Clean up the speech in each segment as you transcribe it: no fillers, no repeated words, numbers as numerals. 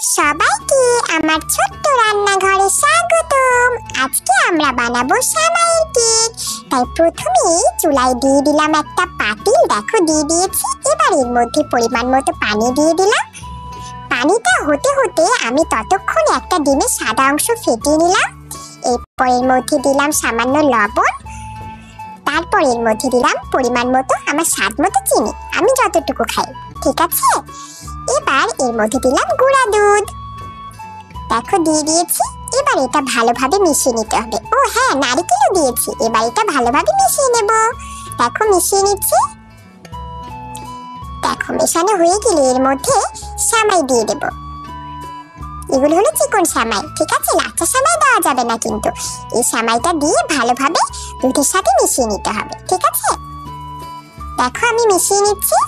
সবাইকে আমার ছোট্ট রান্নাঘরে স্বাগতম। আজকে আমরা বানাবো সেমাইয়ের কেক। তাই প্রথমেই চুলায় দিয়ে দিলাম একটা পাতিল, দেখো দিয়ে দিয়েছি। এবার এর মধ্যে পরিমাণ মতো পানি দিয়ে দিলাম। পানিটা হতে হতে আমি ততক্ষণে একটা ডিমের সাদা অংশ ফেটিয়ে নিলাম। এরপর এর মধ্যে দিলাম সামান্য লবণ, তারপর এর মধ্যে দিলাম পরিমাণ মতো আমার স্বাদ মতো চিনি, আমি যতটুকু খাই, ঠিক আছে। এবার এর মধ্যে দিলাম গুঁড়া দুধ, দেখো দিয়ে দিয়েছি। এবার এটা ভালোভাবে মিশিয়ে নিতে হবে। ও হ্যাঁ, নারকেলও দিয়েছি। এবার এটা ভালোভাবে মিশিয়ে নেব, দেখো মিশিয়ে নিচ্ছি। দেখো মেশানো হয়ে গেলে এর মধ্যে সেমাই দিয়ে দেব। এগুলো হলো চিকন সেমাই, ঠিক আছে, লাচ্ছা সেমাই দেওয়া যাবে না কিন্তু। এই সেমাইটা দিয়ে ভালোভাবে দুধের সাথে মিশিয়ে নিতে হবে, ঠিক আছে। দেখো আমি মিশিয়ে নিচ্ছি।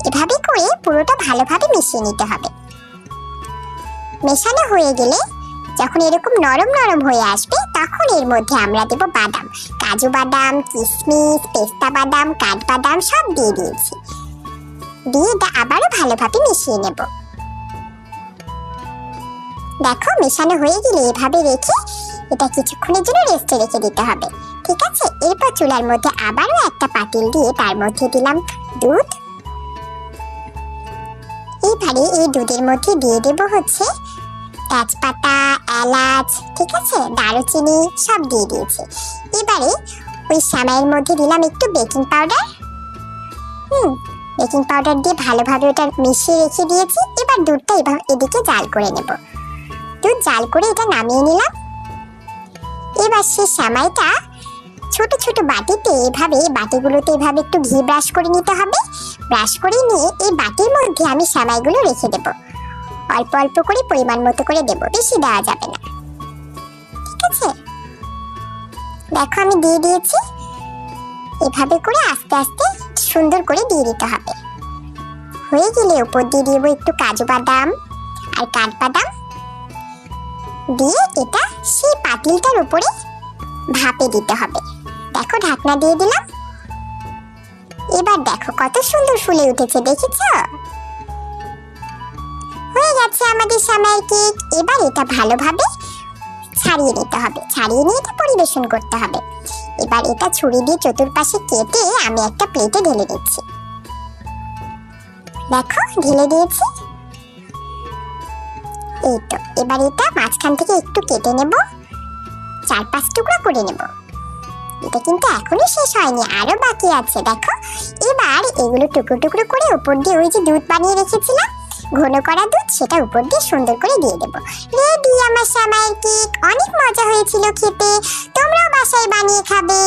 এভাবে করে পুরোটা ভালোভাবে মিশিয়ে নিতে হবে। মেশানো হয়ে গেলে যখন এরকম নরম নরম হয়ে আসবে তখন এর মধ্যে আমরা দেব বাদাম, কাজু বাদাম, কিশমিশ, পেস্তা বাদাম, কাঠবাদাম সব দিয়ে দিয়েছি। দিয়ে এটা আবারও ভালোভাবে মিশিয়ে নেব। দেখো মেশানো হয়ে গেলে এভাবে রেখে এটা কিছুক্ষণের জন্য রেস্টে রেখে দিতে হবে, ঠিক আছে। এরপর চুলার মধ্যে আবারও একটা পাতিল দিয়ে তার মধ্যে দিলাম দুধ। এবারে এই দুধের মধ্যে দিয়ে দেব হচ্ছে তেজপাতা, এলাচ, ঠিক আছে, দারুচিনি সব দিয়ে দিয়েছি। এবারে ওই সেমাইয়ের মধ্যে দিলাম একটু বেকিং পাউডার। বেকিং পাউডার দিয়ে ভালোভাবে ওটা মিশিয়ে রেখে দিয়েছি। এবার দুধটা এদিকে জাল করে নেব। দুধ জাল করে এটা নামিয়ে নিলাম। এবার সেই সেমাইটা ছোট ছোট বাটিতে এভাবে, বাটিগুলোতে এভাবে একটু ঘি ব্রাশ করে নিতে হবে। ব্রাশ করে নিয়ে এই বাটির মধ্যে আমি সেমাইগুলো রেখে দেব। অল্প অল্প করে পরিমাণ মতো করে দেব, বেশি দেওয়া যাবে না, ঠিক আছে। দেখো আমি দিয়ে দিয়েছি। এভাবে করে আস্তে আস্তে সুন্দর করে দিয়ে দিতে হবে। হয়ে গেলে উপর দিয়ে দেবো একটু কাজু বাদাম আর কাঠবাদাম দিয়ে এটা সেই পাতিলটার উপরে ভাপে দিতে হবে। দেখো ঢাকনা দিয়ে দিলাম। এবার দেখো কত সুন্দর ফুলে উঠেছে, দেখেছো? হয়ে গেছে আমাদের সেমাইয়ের কেক। এবার এটা ভালোভাবে ছাড়িয়ে নিতে হবে, ছাড়িয়ে নিয়ে এটা পরিবেশন করতে হবে। এবার এটা ছুরি দিয়ে চতুর্পাশে কেটে আমি একটা প্লেটে ঢেলে দিচ্ছি। দেখো ঢেলে দিয়েছি। এই তো, এবার এটা মাঝখান থেকে একটু কেটে নেব, 4-5 টুকরো করে নেব। এটা কিন্তু এখনো শেষ হয়নি, আরো বাকি আছে, দেখো। এবার এগুলো টুকরো টুকরো করে উপর দিয়ে ওই যে দুধ বানিয়ে রেখেছিলাম, ঘন করা দুধ, সেটা উপর দিয়ে সুন্দর করে দিয়ে দেব। রেডি আমার সেমাইয়ের কেক। অনেক মজা হয়েছিল খেতে, তোমরাও বাসায় বানিয়ে খাবে।